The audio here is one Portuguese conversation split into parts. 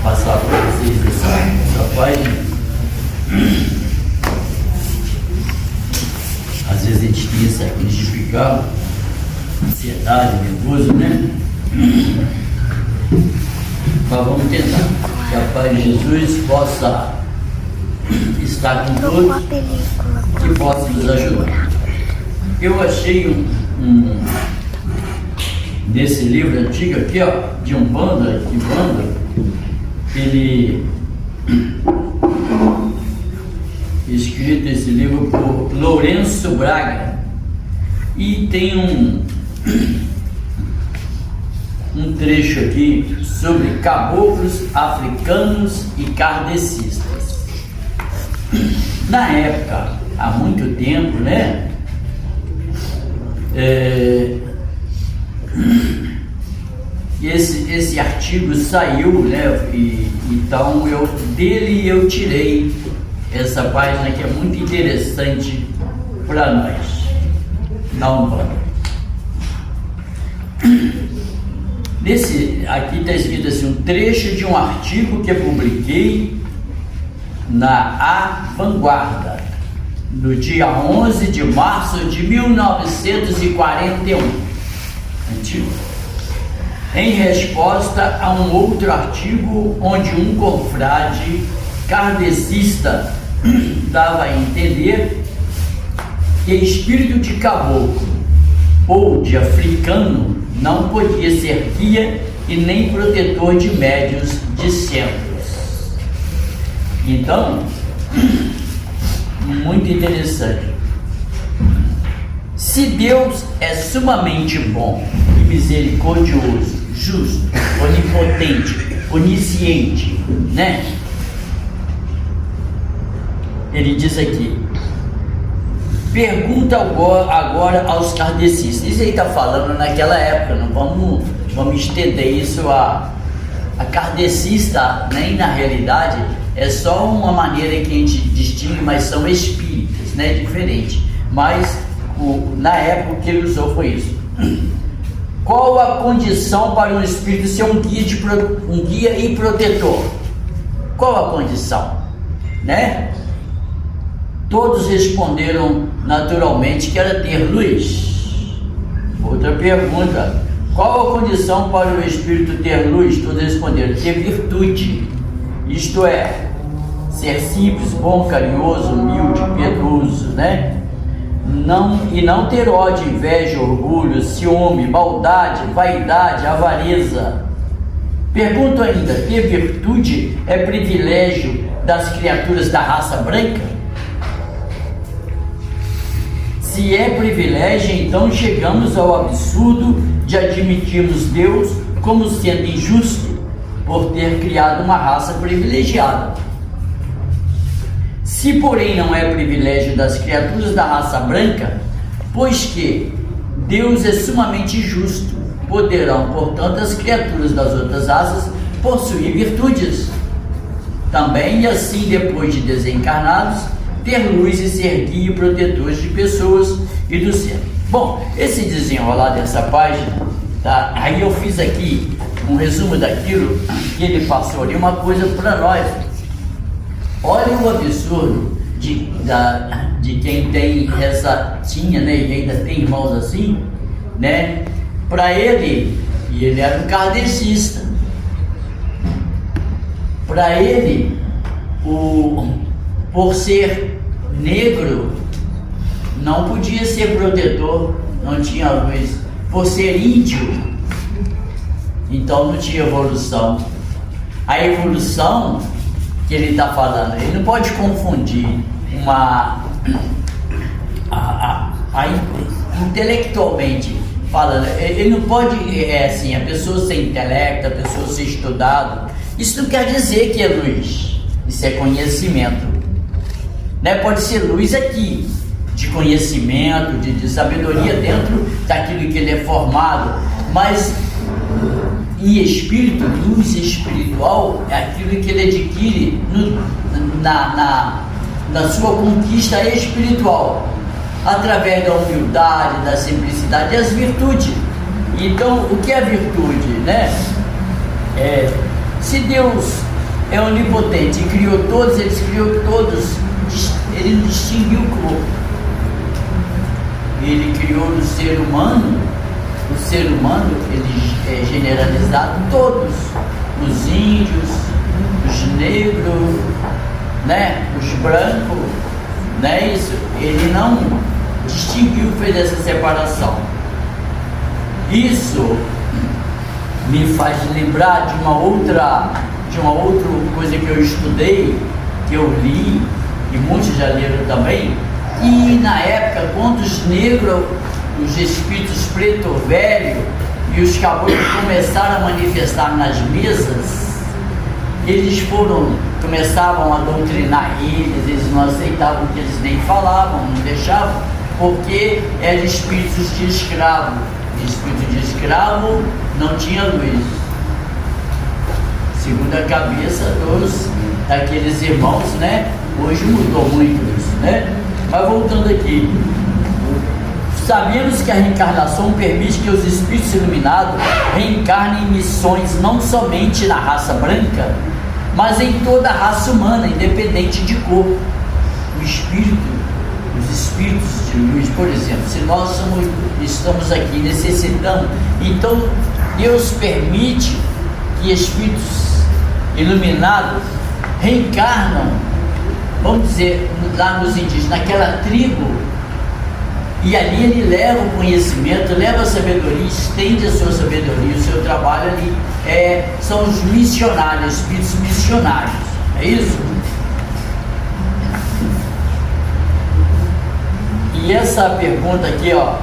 passar para vocês essa página. Às vezes a gente tem essa crise de ficar ansiedade, nervoso, né? Mas vamos tentar que a paz de Jesus possa estar com todos, que possa nos ajudar. Eu achei nesse livro antigo aqui, ó, de Umbanda, ele escrito esse livro por Lourenço Braga, e tem um trecho aqui sobre caboclos africanos e kardecistas. Na época, há muito tempo, né? Esse artigo saiu, né? Então dele eu tirei essa página que é muito interessante para nós. Não vamos. Aqui está escrito assim, um trecho de um artigo que eu publiquei na A Vanguarda, no dia 11 de março de 1941, antigo, em resposta a um outro artigo onde um confrade kardecista dava a entender que espírito de caboclo ou de africano não podia ser guia e nem protetor de médios de centros. Então, muito interessante. Se Deus é sumamente bom e misericordioso, justo, onipotente, onisciente, né? Ele diz aqui, pergunta agora aos kardecistas. Isso aí está falando naquela época, não vamos estender isso a kardecista, nem na realidade, é só uma maneira que a gente distingue, mas são espíritas, né? Diferente. Mas na época que ele usou foi isso. Qual a condição para um espírito ser um guia e protetor? Qual a condição? Né? Todos responderam naturalmente que era ter luz. Outra pergunta, qual a condição para o espírito ter luz? Todos responderam, ter virtude, isto é, ser simples, bom, carinhoso, humilde, piedoso, né? Não ter ódio, inveja, orgulho, ciúme, maldade, vaidade, avareza. Pergunto ainda, ter virtude é privilégio das criaturas da raça branca? Se é privilégio, então chegamos ao absurdo de admitirmos Deus como sendo injusto por ter criado uma raça privilegiada. Se, porém, não é privilégio das criaturas da raça branca, pois que Deus é sumamente justo, poderão, portanto, as criaturas das outras raças possuir virtudes também, e assim, depois de desencarnados, ter luz e ser guia e protetores de pessoas e do ser. Bom, esse desenrolar dessa página, tá? Aí eu fiz aqui um resumo daquilo que ele passou ali, uma coisa para nós. Olha o absurdo de quem tem tinha, né, e ainda tem irmãos assim, né? Para ele, e ele era um kardecista, para ele, por ser negro, não podia ser protetor, não tinha luz. Por ser índio, então não tinha evolução. A evolução que ele está falando, ele não pode confundir intelectualmente falando, ele não pode, assim, a pessoa ser intelecto, a pessoa ser estudado, isso não quer dizer que é luz, isso é conhecimento, né? Pode ser luz aqui, de conhecimento, de sabedoria dentro daquilo que ele é formado, mas em espírito, luz espiritual é aquilo que ele adquire na sua conquista espiritual, através da humildade, da simplicidade e as virtudes. Então, o que é virtude, né? Se Deus é onipotente e criou todos, ele não distinguiu o corpo. Ele criou no ser humano, ele é generalizado, todos, os índios, os negros, né, os brancos, não é isso? Ele não distinguiu, fez essa separação. Isso me faz lembrar de uma outra coisa que eu estudei, que eu li, e muitos já leram também, e na época, quando os negros, os espíritos preto velho e os caboclos começaram a manifestar nas mesas, eles começavam a doutrinar eles não aceitavam que eles nem falavam, não deixavam, porque eram espíritos de escravo. Espírito de escravo não tinha luz, segundo a cabeça daqueles irmãos, né? Hoje mudou muito isso, né? Mas voltando aqui, sabemos que a reencarnação permite que os espíritos iluminados reencarnem em missões não somente na raça branca, mas em toda a raça humana, independente de cor. Os espíritos de luz, por exemplo, se nós estamos aqui necessitando, então Deus permite que espíritos iluminados reencarnam, vamos dizer, lá nos indígenas, naquela tribo, e ali ele leva o conhecimento, leva a sabedoria, estende a sua sabedoria, o seu trabalho ali são os missionários, espíritos missionários, é isso? E essa pergunta aqui, ó,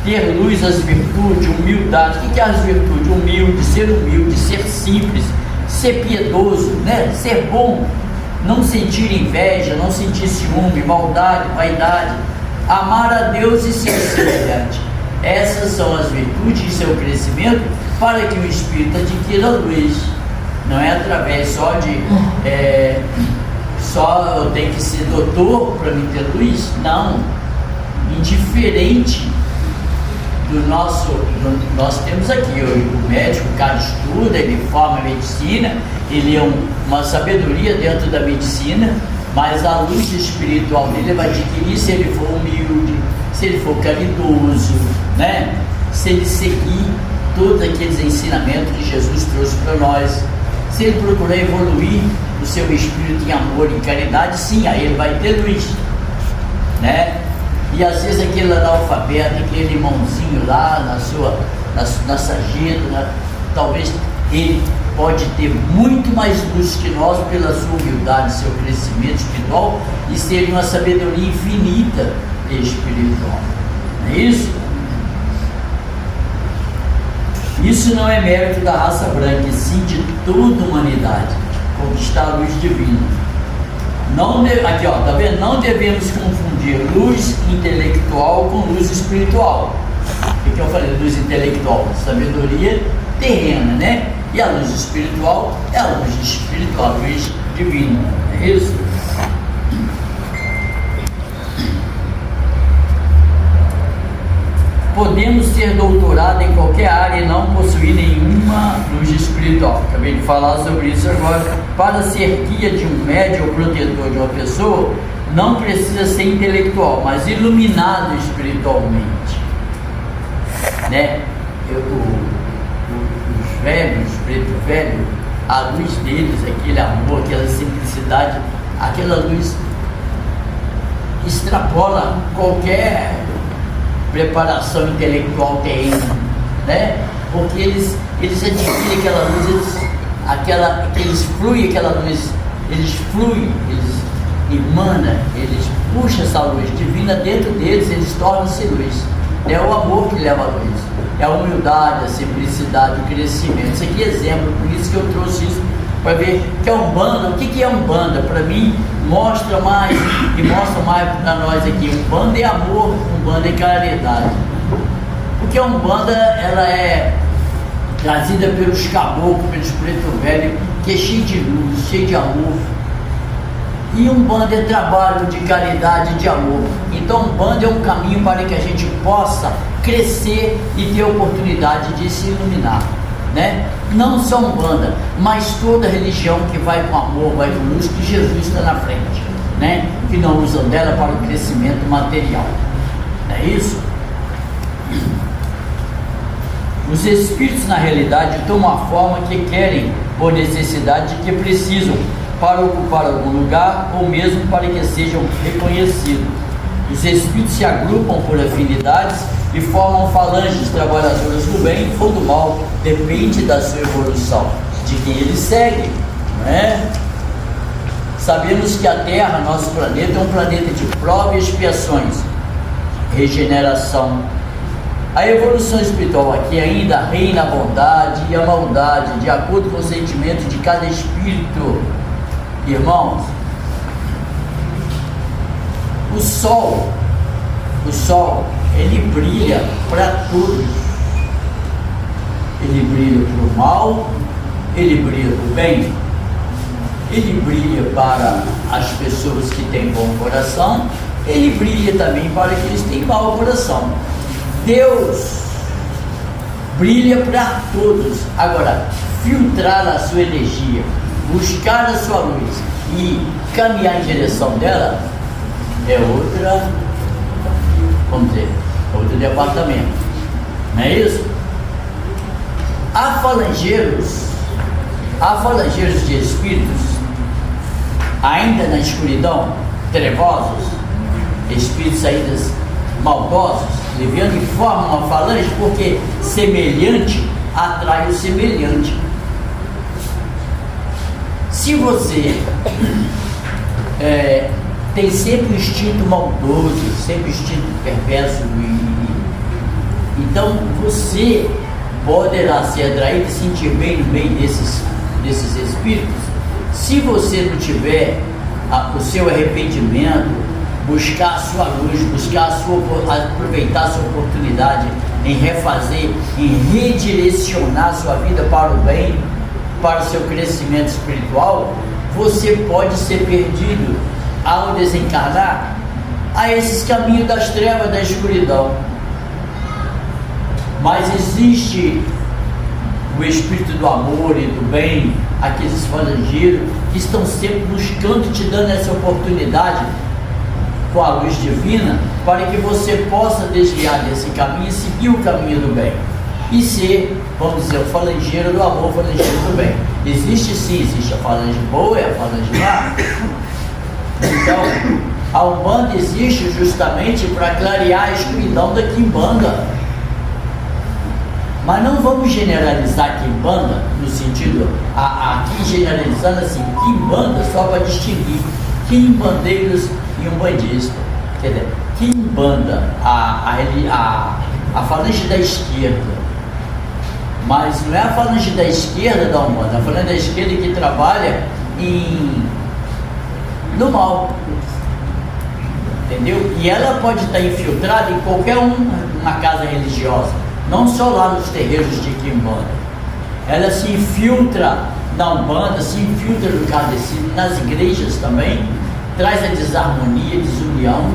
ter luz, as virtudes, humildade, o que é as virtudes? Humilde, ser simples, ser piedoso, né? Ser bom, não sentir inveja, não sentir ciúme, maldade, vaidade, amar a Deus e ser semelhante. Essas são as virtudes de seu crescimento para que o espírito adquira luz. Não é através só de só eu tenho que ser doutor para me ter luz, não. Indiferente do nós temos aqui o médico, o cara estuda, ele forma medicina, ele é uma sabedoria dentro da medicina, mas a luz espiritual dele vai adquirir se ele for humilde, se ele for caridoso, né? Se ele seguir todos aqueles ensinamentos que Jesus trouxe para nós, se ele procurar evoluir o seu espírito em amor e caridade, sim, aí ele vai ter luz, né? E às vezes aquele analfabeto, aquele irmãozinho lá na sarjeta, talvez ele pode ter muito mais luz que nós pela sua humildade, seu crescimento espiritual, e ser uma sabedoria infinita espiritual. Não é isso? Isso não é mérito da raça branca, e sim de toda a humanidade, conquistar a luz divina. Aqui, ó, tá vendo? Não devemos confundir luz intelectual com luz espiritual. O que eu falei? Luz intelectual, sabedoria terrena, né? E a luz espiritual é a luz espiritual, a luz divina. É isso? Podemos ter doutorado em qualquer área e não possuir nenhuma luz espiritual. Acabei de falar sobre isso agora. Para ser guia de um médium ou protetor de uma pessoa, não precisa ser intelectual, mas iluminado espiritualmente, né? Os velhos, os preto velho, a luz deles, aquele amor, aquela simplicidade, aquela luz extrapola qualquer preparação intelectual terrena, né? Porque eles adquirem aquela luz, eles fluem aquela luz, eles emanam, eles puxam essa luz divina dentro deles, eles tornam-se luz. É o amor que leva a luz, é a humildade, a simplicidade, o crescimento. Isso aqui é exemplo, por isso que eu trouxe isso, para ver que a Umbanda, o que é Umbanda? Para mim, mostra mais para nós aqui. Umbanda é amor, Umbanda é caridade. Porque a Umbanda, ela é trazida pelos caboclos, pelos preto velho, que é cheio de luz, cheio de amor. E Umbanda é trabalho de caridade e de amor. Então Umbanda é um caminho para que a gente possa crescer e ter a oportunidade de se iluminar. né? Não só Umbanda, mas toda religião que vai com amor, vai com luz, que Jesus está na frente, né? Que não usam dela para o crescimento material. É isso? Os espíritos, na realidade, tomam a forma que querem, por necessidade que precisam, para ocupar algum lugar ou mesmo para que sejam reconhecidos. Os espíritos se agrupam por afinidades e formam falanges trabalhadoras do bem ou do mal, depende da sua evolução, de quem ele segue, não é? Sabemos que a Terra, nosso planeta, é um planeta de prova e expiações, regeneração. A evolução espiritual aqui ainda reina a bondade e a maldade, de acordo com o sentimento de cada espírito. Irmãos, o sol, ele brilha para todos. Ele brilha para o mal, ele brilha para o bem, ele brilha para as pessoas que têm bom coração, ele brilha também para aqueles que têm mau coração. Deus brilha para todos. Agora, filtrar a sua energia, buscar a sua luz e caminhar em direção dela é outra, vamos dizer, outro departamento, não é isso? Há falangeiros de espíritos ainda na escuridão, trevosos, espíritos ainda maldosos, leviando em forma uma falange, porque semelhante atrai o semelhante. Se você tem sempre um instinto maldoso, sempre um instinto perverso, então você poderá se atrair e sentir bem no meio desses espíritos. Se você não tiver o seu arrependimento, buscar a sua luz, aproveitar a sua oportunidade em refazer, em redirecionar a sua vida para o bem, para o seu crescimento espiritual, você pode ser perdido ao desencarnar a esses caminhos das trevas, da escuridão. Mas existe o espírito do amor e do bem, aqueles falangeiros que estão sempre buscando, te dando essa oportunidade com a luz divina, para que você possa desviar desse caminho e seguir o caminho do bem e ser, vamos dizer, o falangeiro do amor, o falangeiro do bem. Existe sim, existe a falange boa e a falange má. Então, a Umbanda existe justamente para clarear a escuridão da Quimbanda. Mas não vamos generalizar Quimbanda no sentido, aqui generalizando assim, Quimbanda só para distinguir quimbandeiros e umbandistas. Quer dizer, Quimbanda, a falange da esquerda, mas não é a falange da esquerda da Umbanda, a falange da esquerda que trabalha no mal, entendeu? E ela pode estar infiltrada em qualquer uma casa religiosa, não só lá nos terreiros de Quimbanda. Ela se infiltra na Umbanda, se infiltra no Kardecismo, nas igrejas também, traz a desarmonia, desunião,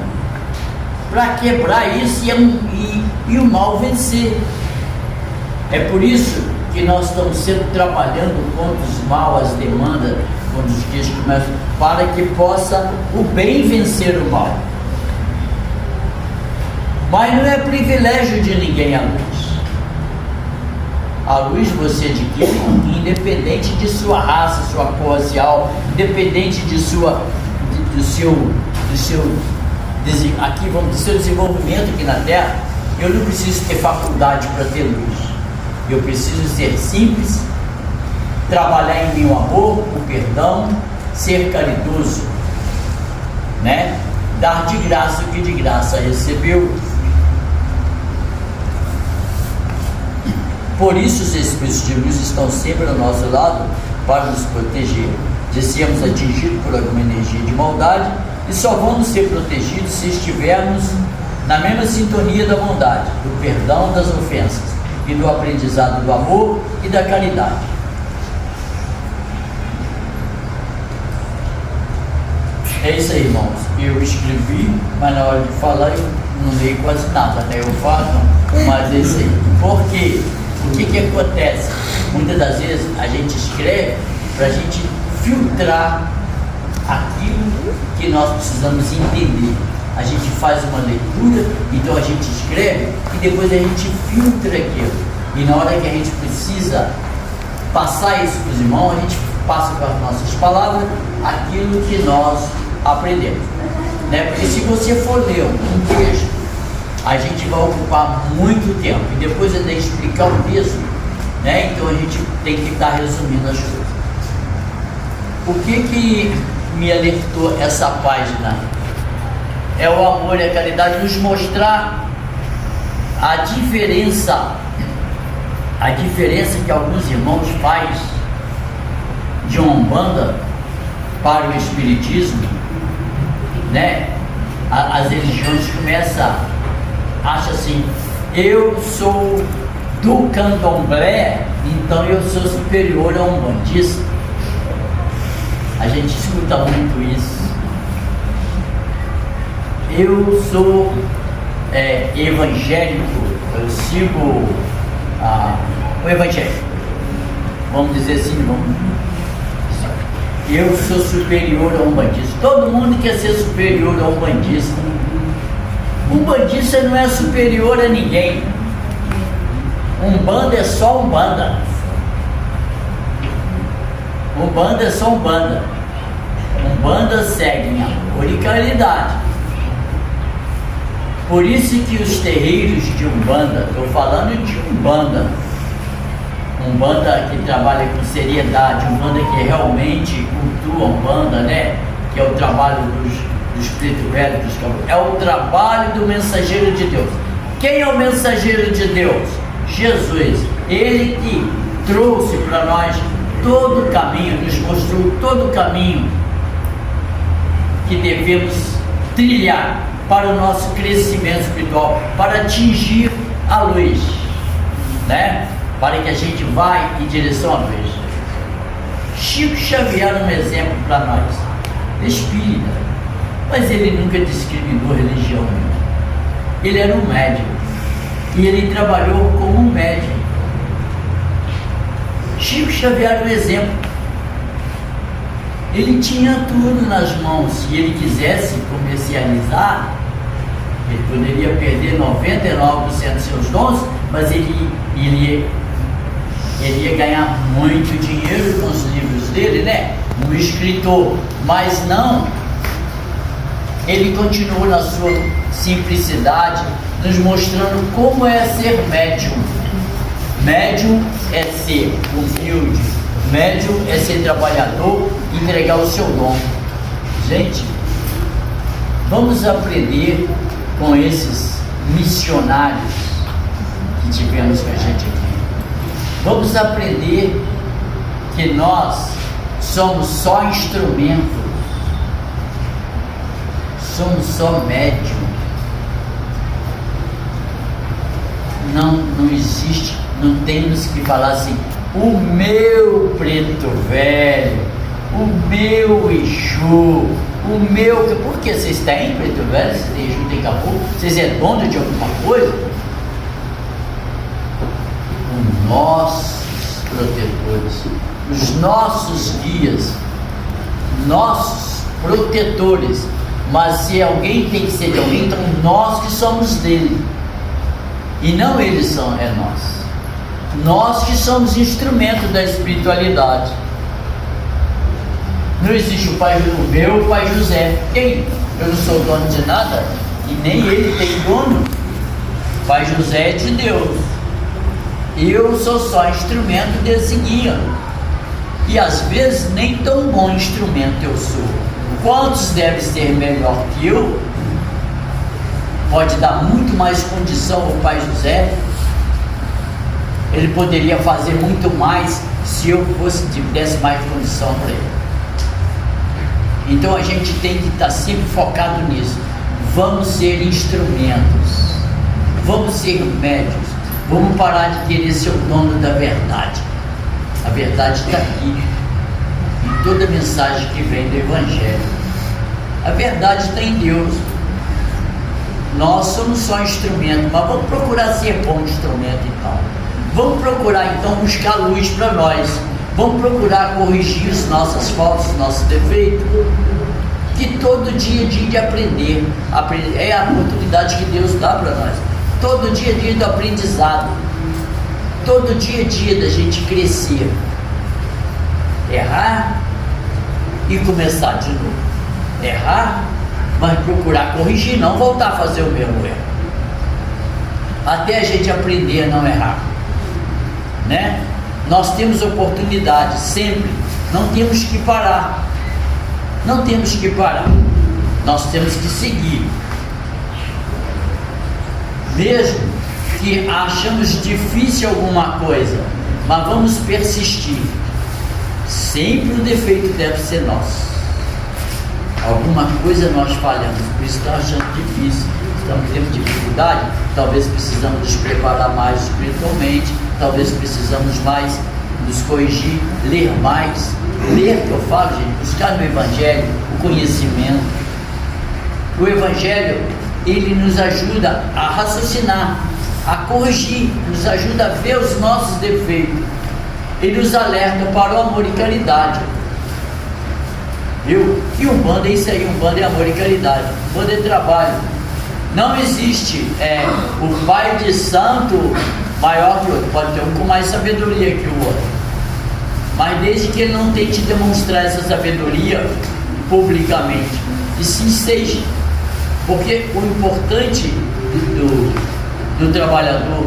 para quebrar isso e o mal vencer. É por isso que nós estamos sempre trabalhando contra os mal, as demandas, contra os que começam, para que possa o bem vencer o mal. Mas não é privilégio de ninguém a luz. A luz você adquire independente de sua raça, sua cor racial, independente de do seu desenvolvimento aqui na Terra. Eu não preciso ter faculdade para ter luz. Eu preciso ser simples, trabalhar em mim o amor, o perdão, ser caridoso, né? Dar de graça o que de graça recebeu. Por isso os espíritos de luz estão sempre ao nosso lado para nos proteger de sermos atingidos por alguma energia de maldade, e só vamos ser protegidos se estivermos na mesma sintonia da bondade, do perdão das ofensas e do aprendizado do amor e da caridade. É isso aí, irmãos. Eu escrevi, mas na hora de falar eu não leio quase nada, né? Eu falo, mas é isso aí. Por quê? O que acontece? muitas das vezes a gente escreve para a gente filtrar aquilo que nós precisamos entender. A gente faz uma leitura, então a gente escreve e depois a gente filtra aquilo. E na hora que a gente precisa passar isso para os irmãos, a gente passa para as nossas palavras aquilo que nós aprendemos, né? Porque se você for ler um texto, a gente vai ocupar muito tempo e depois ainda explicar o texto, né? Então a gente tem que estar resumindo as coisas. O que me alertou essa página? É o amor e a caridade, nos mostrar a diferença que alguns irmãos fazem de uma Umbanda para o Espiritismo, né? As religiões começam, acham assim, eu sou do Candomblé, então eu sou superior a um umbandista. A gente escuta muito isso. Eu sou evangélico, eu sigo o evangelho, vamos dizer assim, eu sou superior a um bandista. Todo mundo quer ser superior a um bandista. Um bandista não é superior a ninguém. Umbanda é só Umbanda. Umbanda é só Umbanda. Umbanda segue em amor e caridade. Por isso que os terreiros de Umbanda, estou falando de Umbanda que trabalha com seriedade, Umbanda que realmente cultua Umbanda, né? Que é o trabalho dos preto velho, dos caboclos. É o trabalho do mensageiro de Deus. Quem é o mensageiro de Deus? Jesus. Ele que trouxe para nós todo o caminho, nos mostrou todo o caminho que devemos trilhar para o nosso crescimento espiritual, para atingir a luz, né? Para que a gente vá em direção à luz. Chico Xavier é um exemplo para nós, espírita, mas ele nunca discriminou religião. Ele era um médium e ele trabalhou como um médium. Chico Xavier é um exemplo. Ele tinha tudo nas mãos. Se ele quisesse comercializar, ele poderia perder 99% dos seus dons, mas ele ia ganhar muito dinheiro com os livros dele, né? Um escritor, mas não. Ele continuou na sua simplicidade, nos mostrando como é ser médium. Médium é ser humilde, médium é ser trabalhador, entregar o seu dom. Gente, vamos aprender com esses missionários que tivemos com a gente aqui. Vamos aprender que nós somos só instrumentos, somos só médium. Não existe, não temos que falar assim, o meu preto velho, o meu Exu, o meu... Por que vocês têm preto velho, vocês têm Exu, tem caboclo, vocês é dono de alguma coisa? Os nossos protetores, os nossos guias, nossos protetores. Mas se alguém tem que ser de alguém, então nós que somos dele, e não eles são, é nós. Nós que somos instrumento da espiritualidade. Não existe o meu pai José. Quem? Eu não sou dono de nada e nem ele tem dono. Pai José é de Deus. Eu sou só instrumento desse guia. E às vezes nem tão bom instrumento eu sou. Quantos devem ser melhor que eu? Pode dar muito mais condição ao Pai José. Ele poderia fazer muito mais se eu desse mais condição para ele. Então a gente tem que estar sempre focado nisso. Vamos ser instrumentos, vamos ser médios, vamos parar de querer ser o dono da verdade. A verdade está aqui, em toda mensagem que vem do Evangelho. A verdade está em Deus. Nós somos só instrumento, mas vamos procurar ser bom instrumento então. Vamos procurar então buscar luz para nós. Vamos procurar corrigir as nossas faltas, nossos defeitos. Que todo dia é dia de aprender. É a oportunidade que Deus dá para nós. Todo dia é dia do aprendizado. Todo dia é dia da gente crescer. Errar e começar de novo. Errar, mas procurar corrigir, não voltar a fazer o mesmo erro. Até a gente aprender a não errar, né? Nós temos oportunidade sempre, não temos que parar. Não temos que parar. Nós temos que seguir. Mesmo que achamos difícil alguma coisa, mas vamos persistir. Sempre o defeito deve ser nosso. Alguma coisa nós falhamos, por isso estamos achando difícil, estamos tendo dificuldade, talvez precisamos nos preparar mais espiritualmente, talvez precisamos mais nos corrigir, ler mais. Ler, que eu falo, gente, buscar no Evangelho o conhecimento. O Evangelho, ele nos ajuda a raciocinar, a corrigir, nos ajuda a ver os nossos defeitos. Ele nos alerta para o amor e caridade. Viu? E Umbanda é isso aí, Umbanda é amor e caridade. Umbanda é trabalho. Não existe o pai de santo maior que o outro. Pode ter um com mais sabedoria que o outro. Mas desde que ele não tente demonstrar essa sabedoria publicamente. E sim seja. Porque o importante do trabalhador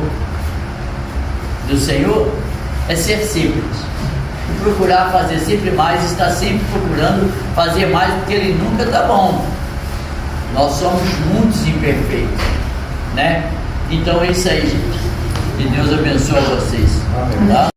do Senhor é ser simples. Procurar fazer sempre mais, estar sempre procurando fazer mais, porque ele nunca está bom. Nós somos muitos imperfeitos, né? Então é isso aí, gente. Que Deus abençoe vocês. Tá?